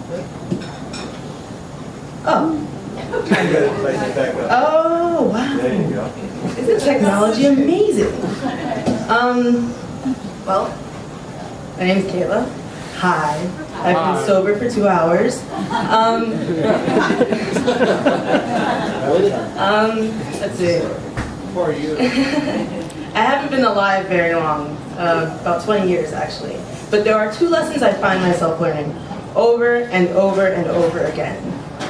Oh. Oh, wow. There you go. Isn't technology amazing? Well, my name's Kayla. Hi. I've been sober for 2 hours. Let's see. Who are you? I haven't been alive very long, about 20 years actually. But there are 2 lessons I find myself learning over and over and over again.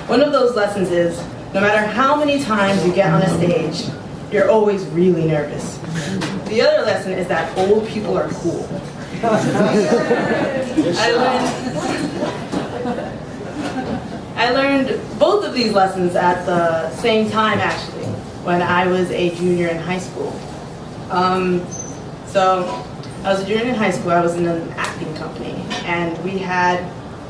One of those lessons is, no matter how many times you get on a stage, you're always really nervous. The other lesson is that old people are cool. I learned both of these lessons at the same time actually, when I was a junior in high school. So I was a junior in high school, I was in an acting company, and we had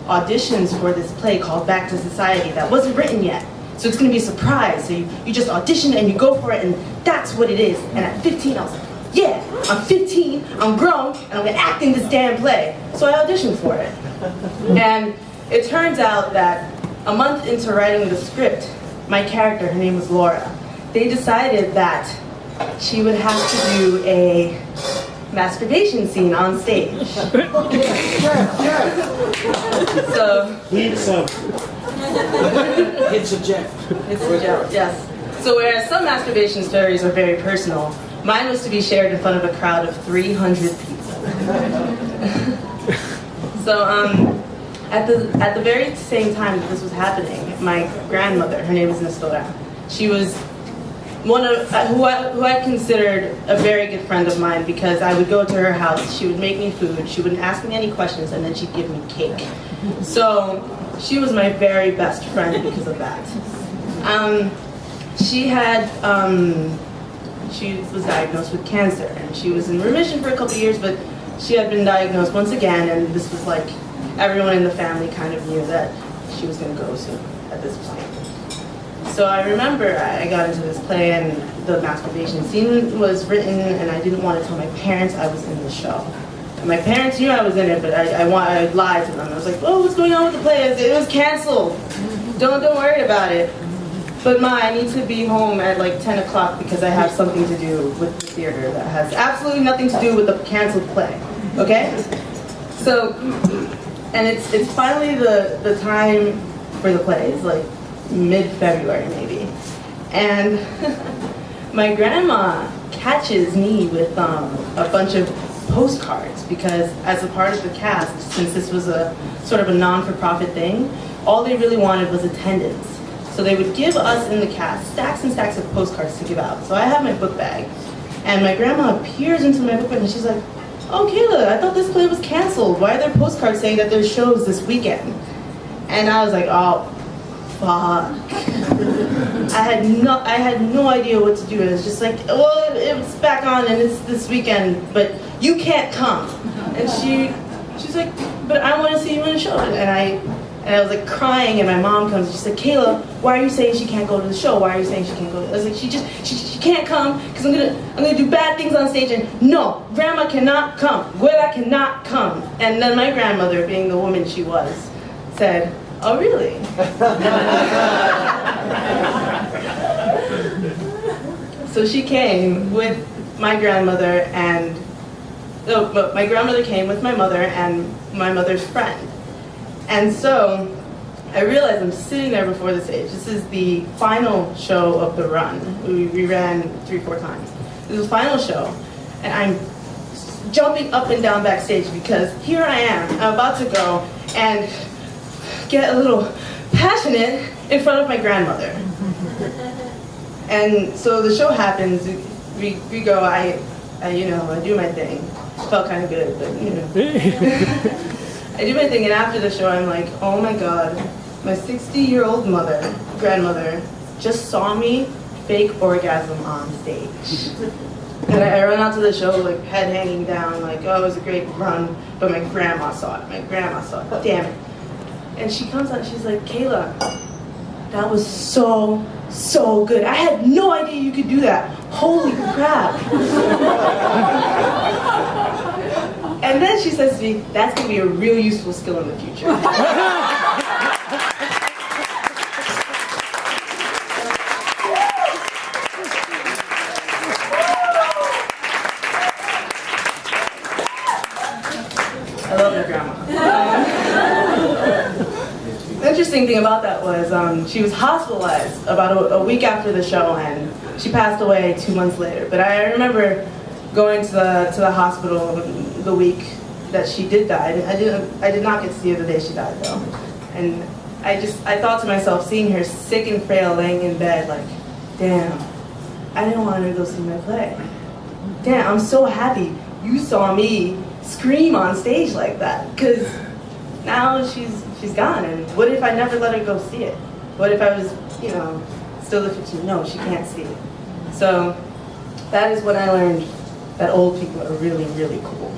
auditions for this play called Back to Society that wasn't written yet. So it's gonna be a surprise. So you just audition and you go for it, and that's what it is. And at 15, I was like, yeah, I'm 15, I'm grown, and I'm gonna act in this damn play. So I auditioned for it. And it turns out that a month into writing the script, my character, her name was Laura, they decided that she would have to do a masturbation scene on stage. So It's a Jeff. it's a joke, yes. So whereas some masturbation stories are very personal, mine was to be shared in front of a crowd of 300 people. So at the very same time that this was happening, my grandmother, her name is Nestora, she was one of who I considered a very good friend of mine, because I would go to her house, she would make me food, she wouldn't ask me any questions, and then she'd give me cake. So she was my very best friend because of that. She was diagnosed with cancer, and she was in remission for a couple years, but she had been diagnosed once again, and this was like, everyone in the family kind of knew that she was going to go soon at this point. So I remember I got into this play, and the masturbation scene was written, and I didn't want to tell my parents I was in the show. And my parents knew I was in it, but I lied to them. I was like, oh, what's going on with the play? It was canceled. Don't worry about it. But Ma, I need to be home at like 10 o'clock because I have something to do with the theater that has absolutely nothing to do with the canceled play. Okay? So, and it's finally the time for the play. It's like mid-February maybe. And my grandma catches me with a bunch of postcards, because as a part of the cast, since this was a sort of a non-for-profit thing, all they really wanted was attendance. So they would give us in the cast stacks and stacks of postcards to give out. So I have my book bag, and my grandma peers into my book bag and she's like, oh Kayla, I thought this play was canceled. Why are there postcards saying that there's shows this weekend? And I was like, oh, fuck. I had no idea what to do. It was just like, well, it's back on and it's this weekend, but you can't come. And she's like, but I want to see you in a show. And I was like crying, and my mom comes and she said, Kayla, why are you saying she can't go to the show? Why are you saying she can't go? I was like, she can't come because I'm gonna do bad things on stage, and no, grandma cannot come. Guela cannot come. And then my grandmother, being the woman she was, said, oh really? So she came with my grandmother, and my grandmother came with my mother and my mother's friend. And so I realized I'm sitting there before the stage. This is the final show of the run. We ran 3-4 times. This is the final show, and I'm jumping up and down backstage because here I am. I'm about to go and get a little passionate in front of my grandmother. And so the show happens. We go. I do my thing. Felt kind of good, but you know. I do my thing, and after the show, I'm like, oh my God, my 60-year-old grandmother, just saw me fake orgasm on stage. And I run out to the show, like head hanging down, like, oh, it was a great run, but my grandma saw it. Damn it. And she comes out and she's like, Kayla, that was so good. I had no idea you could do that. Holy crap. And then she says to me, that's going to be a real useful skill in the future. interesting thing about that was she was hospitalized about a week after the show, and she passed away 2 months later. But I remember going to the hospital the week that she did die. I did not get to see her the day she died though, and I thought to myself, seeing her sick and frail laying in bed, like, damn, I didn't want her to go see my play. Damn, I'm so happy you saw me scream on stage like that, because now she's gone, and what if I never let her go see it? What if I was, still the 15? No, she can't see it. So that is when I learned that old people are really, really cool.